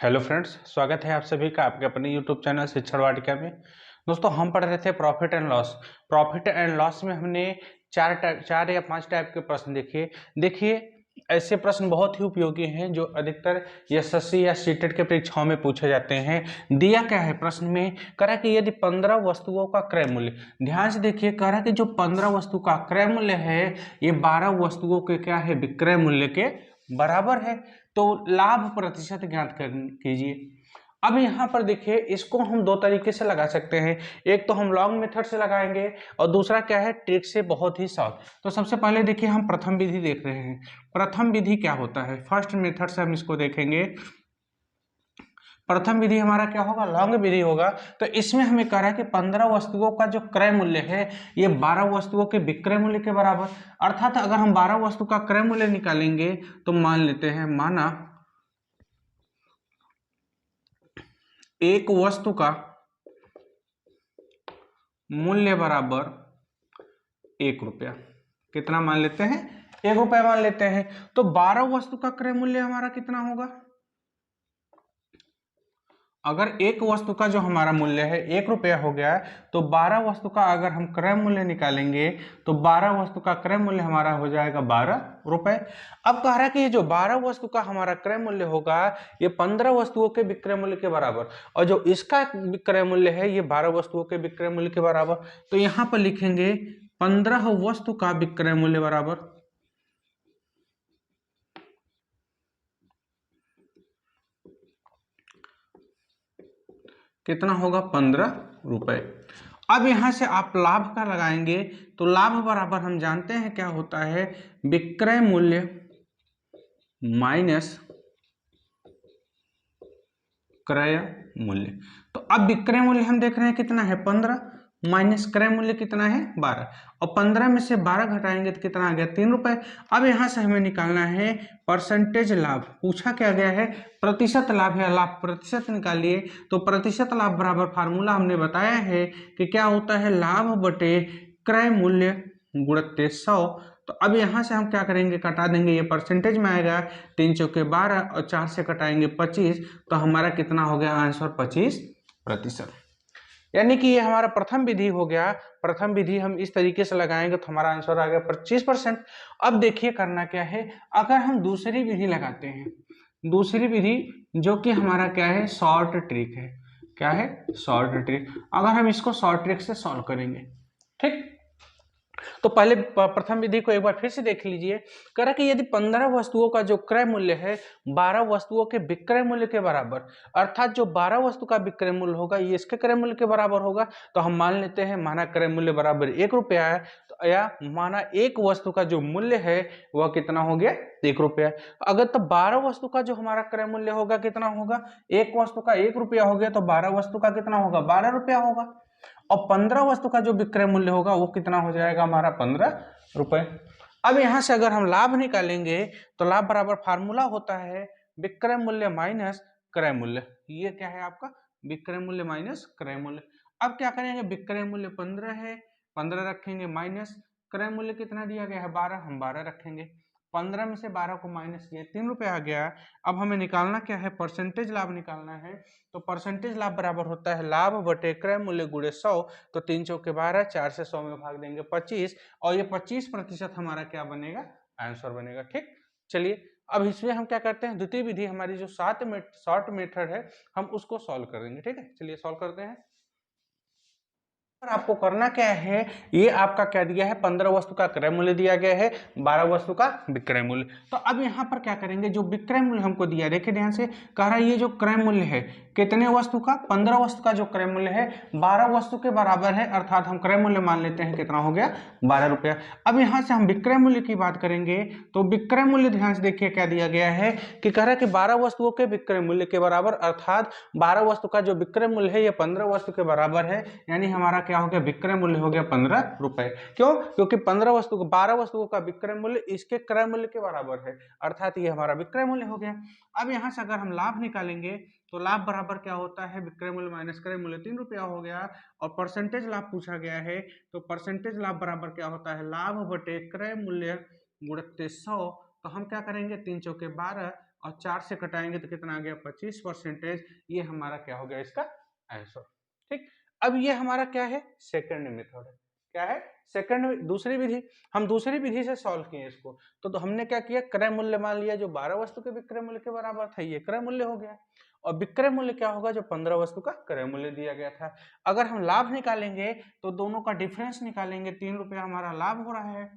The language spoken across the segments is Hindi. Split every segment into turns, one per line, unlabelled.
हेलो फ्रेंड्स, स्वागत है आप सभी का आपके अपने यूट्यूब चैनल शिक्षण वाटिका में। दोस्तों, हम पढ़ रहे थे profit and loss. Profit and loss में हमने चार या पांच टाइप के प्रश्न देखे। देखिए, ऐसे प्रश्न बहुत ही उपयोगी हैं जो अधिकतर एसएससी या सीटेट के परीक्षाओं में पूछे जाते हैं। दिया क्या है प्रश्न में, कह रहा कि यदि 15 वस्तुओं का क्रय मूल्य, ध्यान से देखिए, कह रहा कि जो 15 वस्तु का क्रय मूल्य है ये 12 वस्तुओं के क्या है, विक्रय मूल्य के बराबर है। तो लाभ प्रतिशत ज्ञात कीजिए। अब यहाँ पर देखिए, इसको हम दो तरीके से लगा सकते हैं। एक तो हम लॉन्ग मेथड से लगाएंगे और दूसरा क्या है, ट्रिक से बहुत ही शॉर्ट। तो सबसे पहले देखिए, हम प्रथम विधि देख रहे हैं। प्रथम विधि क्या होता है, फर्स्ट मेथड से हम इसको देखेंगे। प्रथम विधि हमारा क्या होगा, लॉन्ग विधि होगा। तो इसमें हमें कह रहा है कि 15 वस्तुओं का जो क्रय मूल्य है ये 12 वस्तुओं के विक्रय मूल्य के बराबर। अर्थात अगर हम 12 वस्तु का क्रय मूल्य निकालेंगे तो मान लेते हैं, माना एक वस्तु का मूल्य बराबर 1 रुपया। कितना मान लेते हैं, 1 रुपया मान लेते हैं। तो 12 वस्तु का क्रय मूल्य हमारा कितना होगा, अगर एक वस्तु का जो हमारा मूल्य है 1 रुपया हो गया, तो 12 वस्तु का अगर हम क्रय मूल्य निकालेंगे तो 12 वस्तु का क्रय मूल्य हमारा हो जाएगा 12 रुपए। अब कह रहा है कि ये जो 12 वस्तु का हमारा क्रय मूल्य होगा ये 15 वस्तुओं के विक्रय मूल्य के बराबर, और जो इसका विक्रय मूल्य है ये 12 वस्तुओं के विक्रय मूल्य के बराबर। तो यहाँ पर लिखेंगे 15 वस्तु का विक्रय मूल्य बराबर कितना होगा, 15 रुपए। अब यहां से आप लाभ का लगाएंगे तो लाभ बराबर हम जानते हैं क्या होता है, विक्रय मूल्य माइनस क्रय मूल्य। तो अब विक्रय मूल्य हम देख रहे हैं कितना है, 15, माइनस क्रय मूल्य कितना है, 12, और 15 में से 12 घटाएंगे तो कितना आ गया, 3 रुपए। अब यहां से हमें निकालना है परसेंटेज लाभ। पूछा क्या गया है, प्रतिशत लाभ या लाभ प्रतिशत निकालिए। तो प्रतिशत लाभ बराबर फार्मूला हमने बताया है कि क्या होता है, लाभ बटे क्रय मूल्य गुणित 100। तो अब यहाँ से हम क्या करेंगे, कटा देंगे, ये परसेंटेज में आएगा, 3 चौके 12 और 4 से कटाएंगे 25, तो हमारा कितना हो गया आंसर, 25%। यानी कि ये हमारा प्रथम विधि हो गया। प्रथम विधि हम इस तरीके से लगाएंगे तो हमारा आंसर आ गया 25%। अब देखिए करना क्या है, अगर हम दूसरी विधि लगाते हैं, दूसरी विधि जो कि हमारा क्या है, शॉर्ट ट्रिक है। क्या है, शॉर्ट ट्रिक। अगर हम इसको शॉर्ट ट्रिक से सॉल्व करेंगे, ठीक, तो पहले प्रथम विधि को एक बार फिर से देख लीजिए। कह रहा कि यदि 15 वस्तुओं का जो क्रय मूल्य है 12 वस्तुओं के विक्रय मूल्य के बराबर, अर्थात जो 12 वस्तु का विक्रय मूल्य होगा ये इसके क्रय मूल्य के बराबर होगा। तो हम मान लेते हैं, माना क्रय मूल्य बराबर 1 रुपया है, तो या माना एक वस्तु का जो मूल्य है वह कितना हो गया, 1 रुपया। अगर तो 12 वस्तु का जो हमारा क्रय मूल्य होगा कितना होगा, एक वस्तु का 1 रुपया हो गया, तो 12 वस्तु का कितना होगा, 12 रुपया होगा। और 15 वस्तु का जो विक्रय मूल्य होगा वो कितना हो जाएगा हमारा, 15 रुपए। अब यहां से अगर हम लाभ निकालेंगे तो लाभ बराबर फार्मूला होता है विक्रय मूल्य माइनस क्रय मूल्य। ये क्या है आपका, विक्रय मूल्य माइनस क्रय मूल्य। अब क्या करेंगे, विक्रय मूल्य 15 है, 15 रखेंगे, माइनस क्रय मूल्य कितना दिया गया है, 12, हम 12 रखेंगे। 15 में से 12 को माइनस किए, 3 रुपये आ गया। अब हमें निकालना क्या है, परसेंटेज लाभ निकालना है। तो परसेंटेज लाभ बराबर होता है लाभ बटे क्रय मूल्य गुणे 100। तो 3 चौके 12, 4 से 100 में भाग देंगे 25, और ये 25% हमारा क्या बनेगा, आंसर बनेगा। ठीक, चलिए अब इसमें हम क्या करते हैं, द्वितीय विधि हमारी जो शॉर्ट मेथड है हम उसको सॉल्व करेंगे। ठीक है, चलिए सॉल्व करते हैं। आपको करना क्या है, ये आपका क्या दिया है, 15 वस्तु का क्रय मूल्य दिया गया है, 12 वस्तु का विक्रय मूल्य। तो अब यहाँ पर क्या करेंगे, जो विक्रय मूल्य हमको दिया, देखिए ध्यान से, कह रहा है ये जो क्रय मूल्य है कितने वस्तु का, 15 वस्तु का जो क्रय मूल्य है 12 वस्तु के बराबर है, अर्थात हम क्रय मूल्य मान लेते हैं कितना हो गया, 12 रुपया। अब यहाँ से हम विक्रय मूल्य की बात करेंगे तो विक्रय मूल्य ध्यान से देखिए क्या दिया गया है, कि कह रहा है कि 12 वस्तुओं के विक्रय मूल्य के बराबर, अर्थात 12 वस्तु का जो विक्रय मूल्य है ये 15 वस्तु के बराबर है। यानी हमारा क्या हो गया, विक्रय मूल्य हो गया 15 रुपए। क्यों, क्योंकि 15 वस्तु को 12 वस्तुओं का विक्रय मूल्य इसके क्रय मूल्य के बराबर है, अर्थात ये हमारा विक्रय मूल्य हो गया। अब यहाँ से अगर हम लाभ निकालेंगे तो लाभ बराबर क्या होता है, विक्रय मूल्य माइनस क्रय मूल्य, 3 रुपया हो गया। और परसेंटेज लाभ पूछा गया है, तो परसेंटेज लाभ बराबर क्या होता है, लाभ बटे क्रय मूल्य गुणित 100। तो हम क्या करेंगे, 3 चौके 12 और 4 से घटाएंगे तो कितना आ गया 25%। ये हमारा क्या हो गया इसका आंसर। ठीक, अब ये हमारा क्या है सेकंड मेथड है। क्या है सेकंड दूसरी विधि। हम दूसरी विधि से सॉल्व किए इसको। तो हमने क्या किया क्रय मूल्य मान लिया जो 12 वस्तु के विक्रय मूल्य के बराबर था, ये क्रय मूल्य हो गया। और विक्रय मूल्य क्या होगा जो 15 वस्तु का क्रय मूल्य दिया गया था। अगर हम लाभ निकालेंगे तो दोनों का डिफरेंस निकालेंगे, 3 रुपया हमारा लाभ हो रहा है।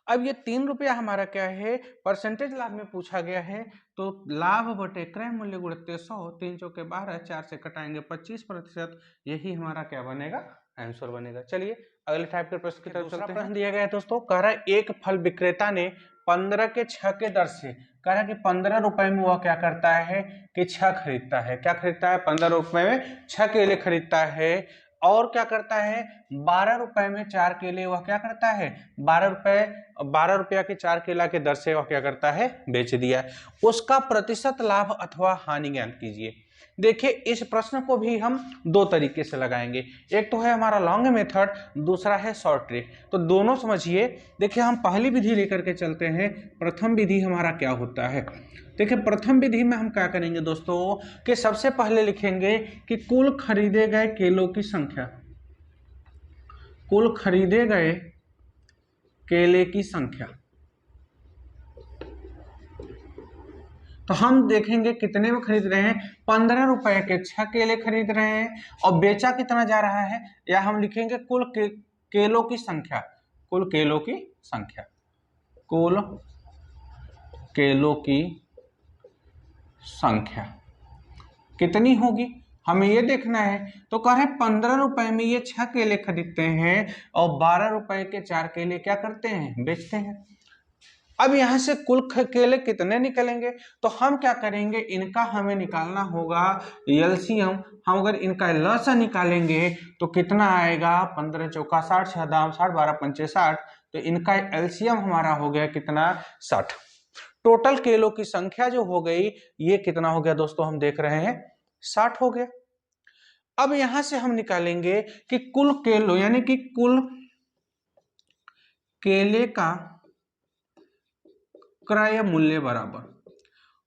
अब ये 3 रुपया हमारा क्या है परसेंटेज लाभ में पूछा गया है, तो लाभ बटे क्रय मूल्य गुणित 100, 3 चौके 12, 4 से कटाएंगे 25%, यही हमारा क्या बनेगा आंसर बनेगा। चलिए अगले टाइप के प्रश्न की तरफ चलते हैं। प्रश्न दिया गया है दोस्तों, कह रहा है एक फल विक्रेता ने 15 के 6 के दर से, कह रहा है कि 15 रुपए में वह क्या करता है कि 6 खरीदता है। क्या खरीदता है 15 रुपए में 6 केले खरीदता है। और क्या करता है 12 रुपए में 4 केले वह क्या करता है 12 रुपया के 4 केला के दर से वह क्या करता है बेच दिया। उसका प्रतिशत लाभ अथवा हानि ज्ञात कीजिए। देखिए इस प्रश्न को भी हम दो तरीके से लगाएंगे, एक तो है हमारा लॉन्ग मेथड, दूसरा है शॉर्ट ट्रिक। तो दोनों समझिए। देखिए हम पहली विधि लेकर के चलते हैं। प्रथम विधि हमारा क्या होता है, देखिए प्रथम विधि में हम क्या करेंगे दोस्तों कि सबसे पहले लिखेंगे कि कुल खरीदे गए केलों की संख्या, कुल खरीदे गए केले की संख्या। तो हम देखेंगे कितने में खरीद रहे हैं, 15 रुपए के 6 केले खरीद रहे हैं। और बेचा कितना जा रहा है, या हम लिखेंगे कुल केलों की संख्या, कुल केलों की संख्या, कुल केलों की संख्या कितनी होगी हमें ये देखना है। तो कह रहे 15 रुपए में ये 6 केले खरीदते हैं और 12 रुपए के 4 केले क्या करते हैं बेचते हैं। अब यहां से कुल केले कितने निकलेंगे, तो हम क्या करेंगे इनका हमें निकालना होगा एलसीएम। हम अगर इनका लसा निकालेंगे तो कितना आएगा 15 चौका 60, 6 दाम 60, 12 पंचे 60, तो इनका एलसीएम हमारा हो गया कितना 60। टोटल केलों की संख्या जो हो गई ये कितना हो गया दोस्तों, हम देख रहे हैं 60 हो गया। अब यहां से हम निकालेंगे कि कुल केलो यानी कि कुल केले का क्रय मूल्य बराबर,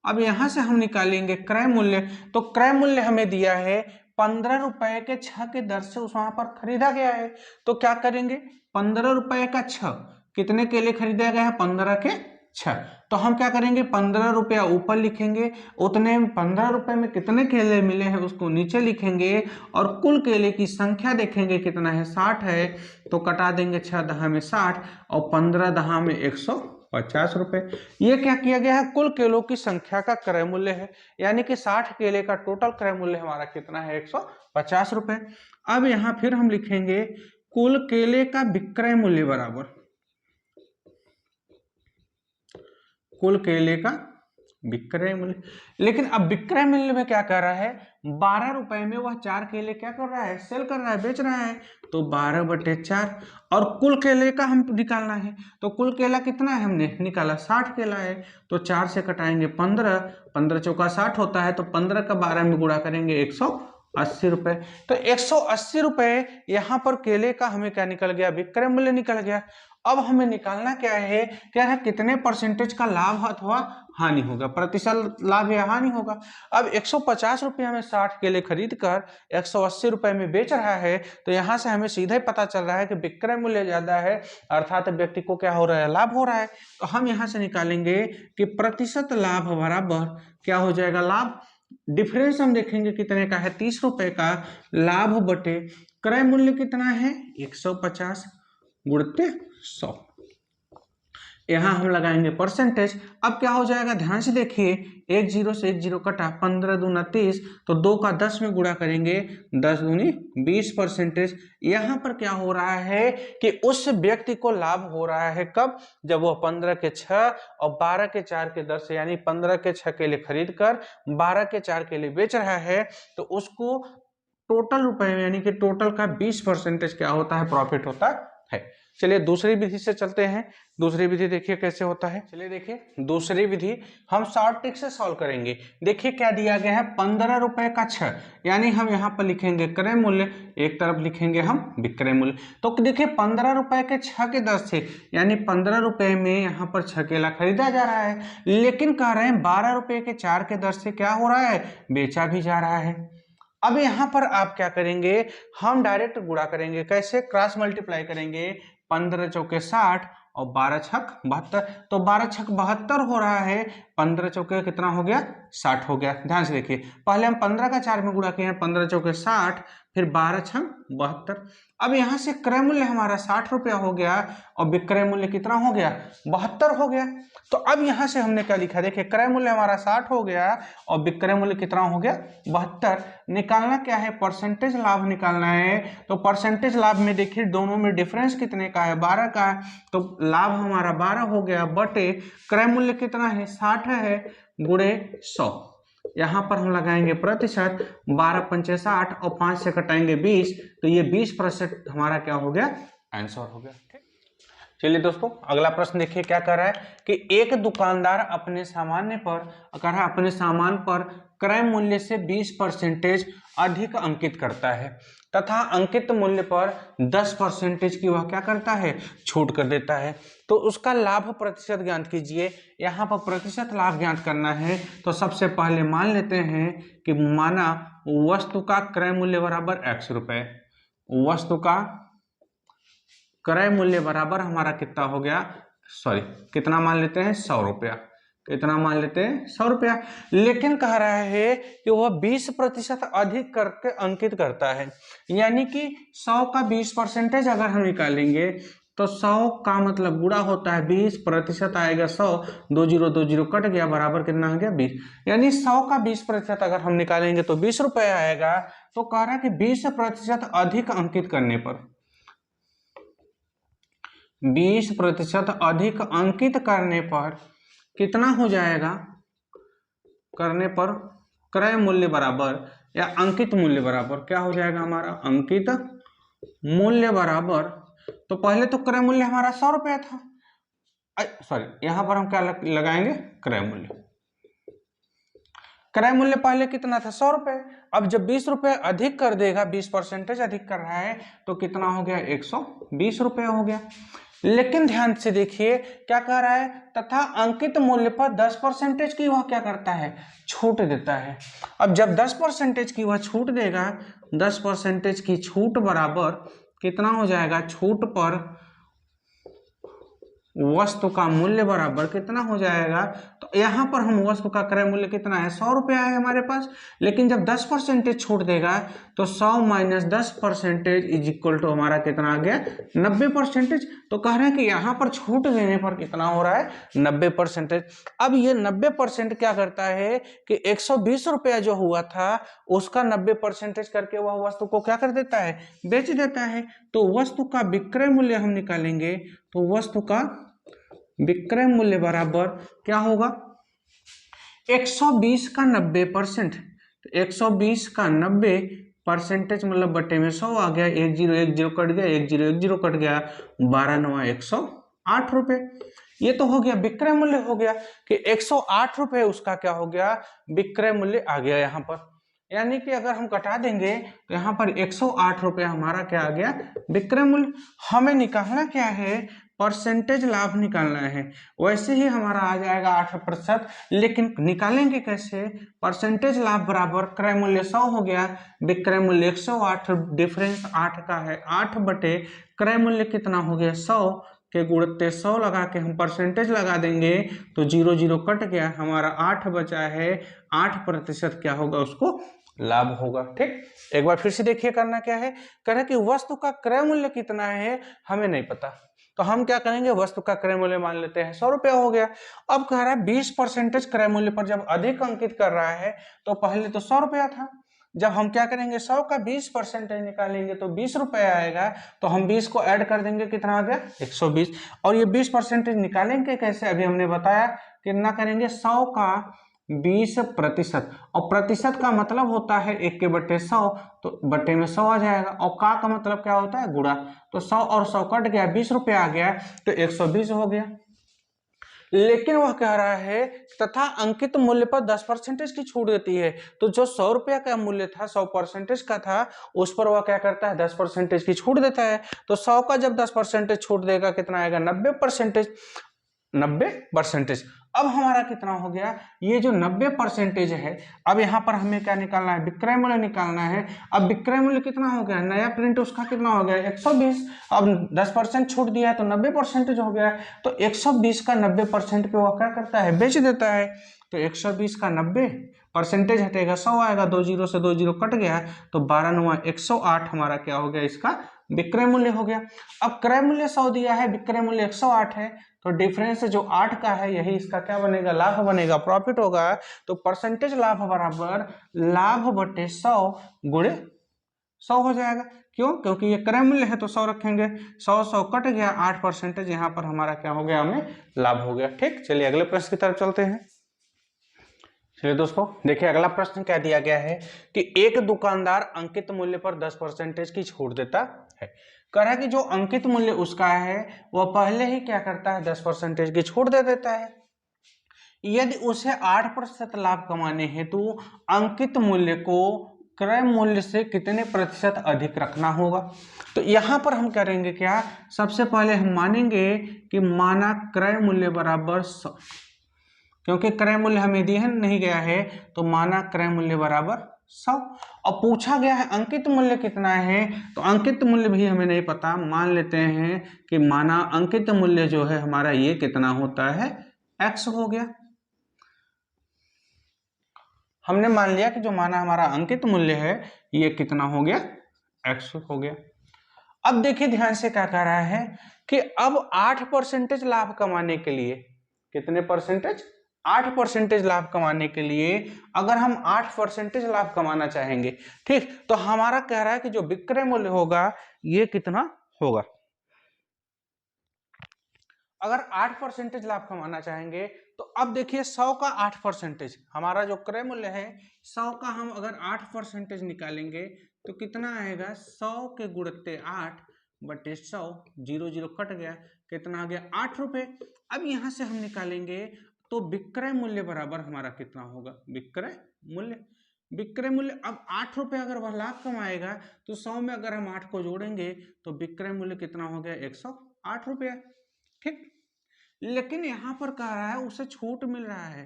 अब यहां से हम निकालेंगे क्रय मूल्य। तो क्रय मूल्य हमें दिया है 15 रुपए के 6 के दर से उस वहां पर खरीदा गया है। तो क्या करेंगे 15 रुपए का 6, कितने केले खरीदा गया है 15 के 6, तो हम क्या करेंगे 15 रुपया ऊपर लिखेंगे, उतने 15 रुपए में कितने केले मिले हैं उसको नीचे लिखेंगे, और कुल केले की संख्या देखेंगे कितना है 60 है, तो कटा देंगे 6 दहा में 60 और 15 दहा में 150 रुपए। ये क्या किया गया है कुल केलों की संख्या का क्रय मूल्य है, यानी कि 60 केले का टोटल क्रय मूल्य हमारा कितना है 150 रुपए। अब यहां फिर हम लिखेंगे कुल केले का विक्रय मूल्य बराबर, कुल केले का विक्रय मूल्य। लेकिन अब विक्रय मूल्य में क्या कर रहा है 12 रुपए में वह 4 केले क्या कर रहा है सेल कर रहा है बेच रहा है, तो 12/4। और कुल केले का हम निकालना है, तो कुल केला कितना है हमने निकाला 60 केला है, तो 4 से कटाएंगे 15, 15 चौका 60 होता है, तो 15 का 12 में गुणा करेंगे 180 रुपए। तो 180 रुपए यहाँ पर केले का हमें क्या निकल गया विक्रय मूल्य निकल गया। अब हमें निकालना क्या है कितने परसेंटेज का लाभ अथवा हानि होगा, प्रतिशत लाभ या हानि होगा। अब 150 रुपया में 60 केले खरीद कर 180 रुपए में बेच रहा है, तो यहाँ से हमें सीधे पता चल रहा है कि विक्रय मूल्य ज्यादा है, अर्थात व्यक्ति को क्या हो रहा है लाभ हो रहा है। तो हम यहाँ से निकालेंगे कि प्रतिशत लाभ बराबर क्या हो जाएगा, लाभ डिफरेंस हम देखेंगे कितने का है 30 रुपए का, लाभ बटे क्रय मूल्य कितना है 150 गुणित 100, यहां हम लगाएंगे परसेंटेज। अब क्या हो जाएगा ध्यान से देखिए, एक जीरो से एक जीरो कटा, 15 दूना 30, तो 2 का 10 में गुणा करेंगे 10 दूनी 20%। यहां पर क्या हो रहा है कि उस व्यक्ति को लाभ हो रहा है कब, जब वह 15 के 6 और 12 के 4 के दर से, यानी 15 के 6 केले खरीद कर 12 के 4 केले बेच रहा है, तो उसको टोटल रुपए में यानी कि टोटल का 20% क्या होता है प्रॉफिट होता है। चलिए दूसरी विधि से चलते हैं। दूसरी विधि देखिए कैसे होता है। चलिए देखिए दूसरी विधि हम शॉर्ट ट्रिक से सॉल्व करेंगे। देखिए क्या दिया गया है, 15 रुपए का 6, यानी हम यहाँ पर लिखेंगे क्रय मूल्य, एक तरफ लिखेंगे हम विक्रय मूल्य। तो देखिए 15 रुपए के 6 के दर से, यानी 15 रुपए में यहाँ पर 6 केला खरीदा जा रहा है, लेकिन कह रहे हैं 12 रुपए के 4 के दर से क्या हो रहा है, बेचा भी जा रहा है। अब यहाँ पर आप क्या करेंगे, हम डायरेक्ट गुणा करेंगे। कैसे, क्रॉस मल्टीप्लाई करेंगे। 15 चौके 60 और 12 छक 72, तो 12 छक 72 हो रहा है, 15 चौके कितना हो गया, 60 हो गया। ध्यान से देखिए, पहले हम 15 का 4 में गुणा किए हैं, 15 चौके 60, फिर 12 छक 72। अब यहाँ से क्रय मूल्य हमारा 60 रुपया हो गया और विक्रय मूल्य कितना हो गया, 72 हो गया। तो अब यहाँ से हमने क्या लिखा, देखिए क्रय मूल्य हमारा 60 हो गया और विक्रय मूल्य कितना हो गया, 72। निकालना क्या है, परसेंटेज लाभ निकालना है। तो परसेंटेज लाभ में देखिए दोनों में डिफरेंस कितने का है, 12 का है, तो लाभ हमारा 12 हो गया, बटे क्रय मूल्य कितना है, 60 है, गुणे 100। यहाँ पर हम लगाएंगे प्रतिशत, 12 पंचे 60 और 5 से कटाएंगे 20, तो ये 20% हमारा क्या हो गया, आंसर हो गया। ठीक, चलिए दोस्तों अगला प्रश्न देखिए क्या कर रहा है कि एक दुकानदार अपने सामान पर क्रय मूल्य से 20% अधिक अंकित करता है तथा अंकित मूल्य पर 10% की वह क्या करता है, छूट कर देता है। तो उसका लाभ प्रतिशत ज्ञात कीजिए। यहाँ पर प्रतिशत लाभ ज्ञात करना है, तो सबसे पहले मान लेते हैं कि माना वस्तु का क्रय मूल्य बराबर x रुपए, वस्तु का क्रय मूल्य बराबर हमारा कितना हो गया, कितना मान लेते हैं, 100 रुपया। कितना मान लेते हैं, 100 रुपया। लेकिन कह रहा है कि वह 20% अधिक करके अंकित करता है, यानी कि 100 का 20% अगर हम निकालेंगे तो 100 का मतलब गुणा होता है 20% आएगा 100, 2 0 कट गया, बराबर कितना हो गया, 20। यानी 100 का 20% अगर हम निकालेंगे तो 20 रुपये आएगा। तो कह रहा है कि 20% अधिक अंकित करने पर, 20% अधिक अंकित करने पर कितना हो जाएगा, करने पर क्रय मूल्य बराबर या अंकित मूल्य बराबर क्या हो जाएगा हमारा, अंकित मूल्य बराबर। तो पहले तो क्रय मूल्य हमारा 100 रुपया था, यहां पर हम क्या लगाएंगे, क्रय मूल्य। क्रय मूल्य पहले कितना था, 100 रुपए। अब जब 20 रुपए अधिक कर देगा, 20% अधिक कर रहा है, तो कितना हो गया, 120 रुपये हो गया। लेकिन ध्यान से देखिए क्या कह रहा है, तथा अंकित मूल्य पर 10% की वह क्या करता है, छूट देता है। अब जब 10% की वह छूट देगा, 10% की छूट बराबर कितना हो जाएगा, छूट पर वस्तु का मूल्य बराबर कितना हो जाएगा। तो यहाँ पर हम वस्तु का क्रय मूल्य कितना है, 100 रुपया है हमारे पास, लेकिन जब 10% छूट देगा तो 100 - 10% इज इक्वल टू हमारा कितना आ गया, 90%। तो कह रहे हैं कि यहाँ पर छूट देने पर कितना हो रहा है, 90%। अब ये 90% क्या करता है कि 120 रुपया जो हुआ था उसका 90% करके वह वस्तु को क्या कर देता है, बेच देता है। तो वस्तु का विक्रय मूल्य हम निकालेंगे, तो वस्तु का विक्रय मूल्य बराबर क्या होगा, 120 का 90%। तो 120 का 90% मतलब बटे में 100 आ गया, 1 0 कट गया, 1 0 कट गया, 12 9 108 रुपये। ये तो हो गया विक्रय मूल्य, हो गया कि 108 रुपये उसका क्या हो गया, विक्रय मूल्य आ गया यहाँ पर। यानी कि अगर हम कटा देंगे तो यहाँ पर 108 रुपये हमारा क्या आ गया, विक्रय मूल्य। हमें निकालना क्या है, परसेंटेज लाभ निकालना है। वैसे ही हमारा आ जाएगा 8%, लेकिन निकालेंगे कैसे, परसेंटेज लाभ बराबर क्रय मूल्य 100 हो गया, विक्रय मूल्य 108, डिफरेंस 8 का है, 8 बटे क्रय मूल्य कितना हो गया, 100 के गुणते 100 लगा के हम परसेंटेज लगा देंगे, तो 0 0 कट गया, हमारा 8 बचा है, 8% क्या होगा, उसको लाभ होगा। ठीक, एक बार फिर से देखिए करना क्या है, कह रहे कि वस्तु का क्रय मूल्य कितना है हमें नहीं पता, तो हम क्या करेंगे, वस्तु का क्रय मूल्य मान लेते हैं 100 रुपया हो गया। अब कह रहा है 20% क्रय मूल्य पर जब अधिक अंकित कर रहा है, तो पहले तो 100 रुपया था, जब हम क्या करेंगे 100 का 20% निकालेंगे तो 20 रुपये आएगा, तो हम 20 को ऐड कर देंगे, कितना आ गया, 120। और ये 20% निकालेंगे कैसे, अभी हमने बताया, कितना करेंगे, 100 का 20%। और प्रतिशत का मतलब होता है 1/100, तो बट्टे में 100 आ जाएगा। और का मतलब क्या होता है? गुणा। तो 100 और 100 कट गया, 20 रुपया आ गया, तो 120 हो गया। लेकिन वह कह रहा है तथा अंकित मूल्य पर 10% की छूट देती है। तो जो 100 रुपया का मूल्य था, 100% का था, उस पर वह क्या करता है? 10% की छूट देता है। तो 100 का जब 10% छूट देगा, कितना आएगा? 90%। 90%। अब हमारा कितना हो गया? ये जो 90% है, अब यहाँ पर हमें क्या निकालना है? विक्रय मूल्य निकालना है। अब विक्रय मूल्य कितना हो गया? नया प्रिंट उसका कितना हो गया? 120। अब 10% छूट दिया है तो 90% हो गया। तो 120 का 90% पे वह क्या करता है? बेच देता है। तो 120 का 90% हटेगा, 100 आएगा, 2 जीरो से 2 जीरो कट गया, तो 12 9 108 हमारा क्या हो गया? इसका विक्रय मूल्य हो गया। अब क्रय मूल्य 100 दिया है, विक्रय मूल्य 108 है, तो डिफरेंस जो 8 का है, यही इसका क्या बनेगा? लाभ बनेगा, प्रॉफिट होगा। तो परसेंटेज लाभ बराबर लाभ बटे 100 गुणे 100 हो जाएगा। क्यों? क्योंकि ये क्रय मूल्य है तो 100 रखेंगे, 100 कट गया, 8% यहाँ पर हमारा क्या हो गया? हमें लाभ हो गया। ठीक, चलिए अगले प्रश्न की तरफ चलते हैं। चलिए दोस्तों, देखिए अगला प्रश्न क्या दिया गया है कि एक दुकानदार अंकित मूल्य पर 10% की छूट देता है। कह रहा है कि जो अंकित मूल्य उसका है, वह पहले ही क्या करता है? 10% की छूट दे देता है। यदि उसे 8% लाभ कमाने हेतु अंकित मूल्य को क्रय मूल्य से कितने प्रतिशत अधिक रखना होगा? तो यहां पर हम करेंगे क्या? सबसे पहले हम मानेंगे कि माना क्रय मूल्य बराबर 100, क्योंकि क्रय मूल्य हमें दिया नहीं गया है, तो माना क्रय मूल्य बराबर 100। और पूछा गया है अंकित मूल्य कितना है, तो अंकित मूल्य भी हमें नहीं पता। मान लेते हैं कि माना अंकित मूल्य जो है हमारा, ये कितना होता है? x हो गया। हमने मान लिया कि जो माना हमारा अंकित मूल्य है, ये कितना हो गया? x हो गया। अब देखिए ध्यान से क्या कह रहा है कि अब 8% लाभ कमाने के लिए, कितने परसेंटेज? 8% लाभ कमाने के लिए, अगर हम 8% लाभ कमाना चाहेंगे, ठीक, तो हमारा कह रहा है कि जो विक्रय मूल्य होगा, ये कितना होगा? अगर 8% लाभ कमाना चाहेंगे, तो अब देखिए 100 का 8%, हमारा जो क्रय मूल्य है 100 का हम अगर 8% निकालेंगे, तो कितना आएगा? 100 के गुणित 8 बटे 100, 0 0 कट गया, कितना आ गया? 8 रुपए। अब यहां से हम निकालेंगे तो विक्रय मूल्य बराबर हमारा कितना होगा? विक्रय मूल्य अब 8 रुपए अगर वह लाभ कमाएगा, तो 100 में अगर हम 8 को जोड़ेंगे, तो विक्रय मूल्य कितना हो गया? 108 रुपया। ठीक, लेकिन यहां पर कह रहा है उसे छूट मिल रहा है,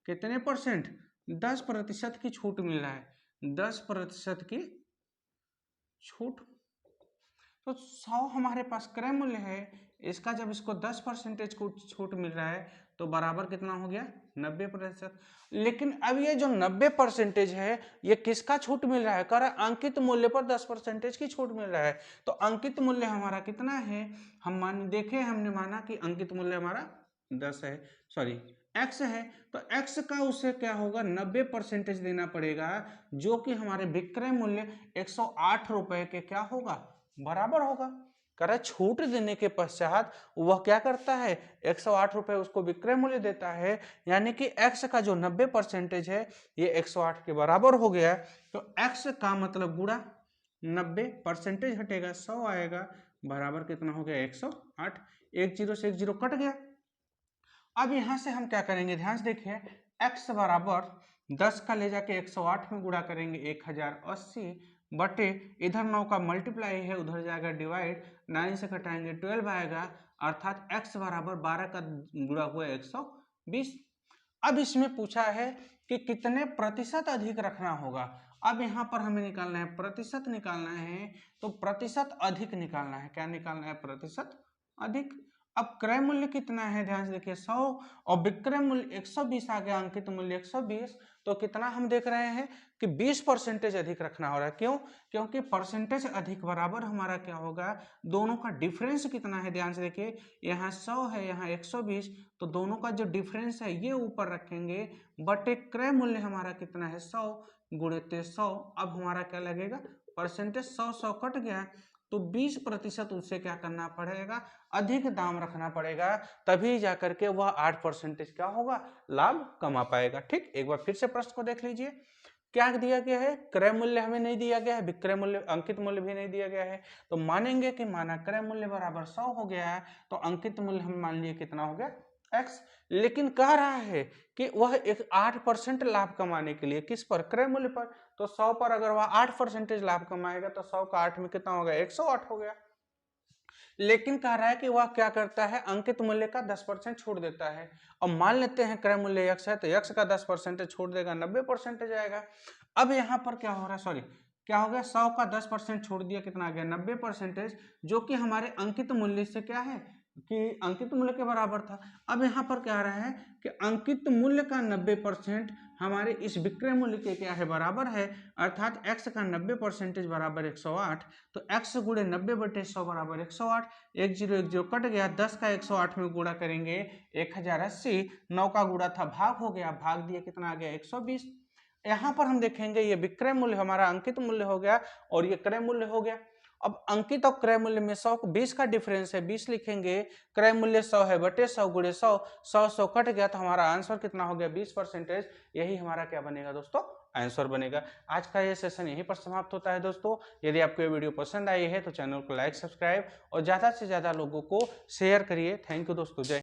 कितने परसेंट? 10% की छूट मिल रहा है, 10% की छूट। तो 100 हमारे पास क्रय मूल्य है, इसका जब इसको 10% को छूट मिल रहा है, तो बराबर कितना हो गया? 90%। लेकिन अब ये जो 90% है, ये किसका छूट मिल रहा है? कह रहा है अंकित मूल्य पर 10% की छूट मिल रहा है। तो अंकित मूल्य हमारा कितना है? हम हमने माना कि अंकित मूल्य हमारा 10 है, सॉरी x है, तो x का उससे क्या होगा? 90% देना पड़ेगा, जो कि हमारे विक्रय मूल्य 108 रुपए के क्या होगा? बराबर होगा। करे छूट देने के पश्चात वह क्या करता है? 108 रुपए उसको विक्रय मूल्य देता है, यानी कि x का जो 90% है, ये 108 के बराबर हो गया। तो x का मतलब गुणा 90% हटेगा, 100 आएगा, बराबर कितना हो गया? 108। 1 0 से 1 0 कट गया। अब यहां से हम क्या करेंगे? ध्यान से देखिए, x बराबर 10 का ले जाके 108 में गुणा करेंगे, 1080 बटे इधर 9 का मल्टीप्लाई है, उधर जाएगा डिवाइड, 9 से घटाएंगे 12 आएगा, अर्थात x बराबर 12 का गुणा हुआ 120। अब इसमें पूछा है कि कितने प्रतिशत अधिक रखना होगा। अब यहाँ पर हमें निकालना है, प्रतिशत निकालना है, तो प्रतिशत अधिक निकालना है। क्या निकालना है? प्रतिशत अधिक। अब क्रय मूल्य कितना है? ध्यान से देखिए 100, और विक्रय मूल्य 120 आ गया, अंकित मूल्य 120, तो कितना हम देख रहे हैं कि 20% अधिक रखना हो रहा है। क्यों? क्योंकि परसेंटेज अधिक बराबर हमारा क्या होगा? दोनों का डिफरेंस कितना है? ध्यान से देखिए, यहाँ 100 है, यहाँ 120, तो दोनों का जो डिफरेंस है ये ऊपर रखेंगे, बटे क्रय मूल्य हमारा कितना है? 100 गुणित 100। अब हमारा क्या लगेगा? परसेंटेज 100 100 कट गया, तो 20% उससे क्या करना पड़ेगा, अधिक दाम रखना पड़ेगा, तभी जाकर के वह 8% क्या होगा, लाभ कमा पाएगा। ठीक, एक बार फिर से प्रश्न को देख लीजिए, क्या दिया गया है, क्रय मूल्य हमें नहीं दिया गया है, विक्रय मूल्य अंकित मूल्य भी नहीं दिया गया है, तो मानेंगे कि माना क्रय मूल्य बराबर 100 हो गया है, तो अंकित मूल्य हम मान लिए कितना हो गया, x। लेकिन कह रहा है कि वह एक 8% लाभ कमाने के लिए किस पर, क्रय मूल्य पर, तो 100 पर अगर वह 8% लाभ कमाएगा तो 100 का 8 में कितना हो गया, 108 हो गया। लेकिन कह रहा है कि वह क्या करता है, अंकित मूल्य का 10% छोड़ देता है। अब मान लेते हैं क्रय मूल्य x है, तो x का 10% छोड़ देगा, 90% आएगा। अब यहाँ पर क्या हो रहा है, सॉरी क्या हो गया, 100 का 10% छोड़ दिया, कितना आ गया, 90%, जो कि हमारे अंकित मूल्य से क्या है कि अंकित मूल्य के बराबर था। अब यहाँ पर क्या आ रहा है कि अंकित मूल्य का 90% हमारे इस विक्रय मूल्य के क्या है, बराबर है, अर्थात x का 90% बराबर 108, तो x गुणे 90/100 बराबर 108, 1 0 1 0 कट गया, 10 का 108 में गुणा करेंगे 1080, 9 का गुणा था भाग हो गया, भाग दिए कितना आ गया, 120। यहाँ पर हम देखेंगे ये विक्रय मूल्य हमारा अंकित मूल्य हो गया और ये क्रय मूल्य हो गया। अब अंकित और क्रय मूल्य में 100 20 का डिफरेंस है, 20 लिखेंगे, क्रय मूल्य 100 है, बटे 100 गुणे 100, 100 कट गया, तो हमारा आंसर कितना हो गया, 20%। यही हमारा क्या बनेगा दोस्तों, आंसर बनेगा। आज का ये सेशन यहीं पर समाप्त होता है दोस्तों। यदि आपको ये वीडियो पसंद आई है तो चैनल को लाइक सब्सक्राइब और ज़्यादा से ज़्यादा लोगों को शेयर करिए। थैंक यू दोस्तों, जय।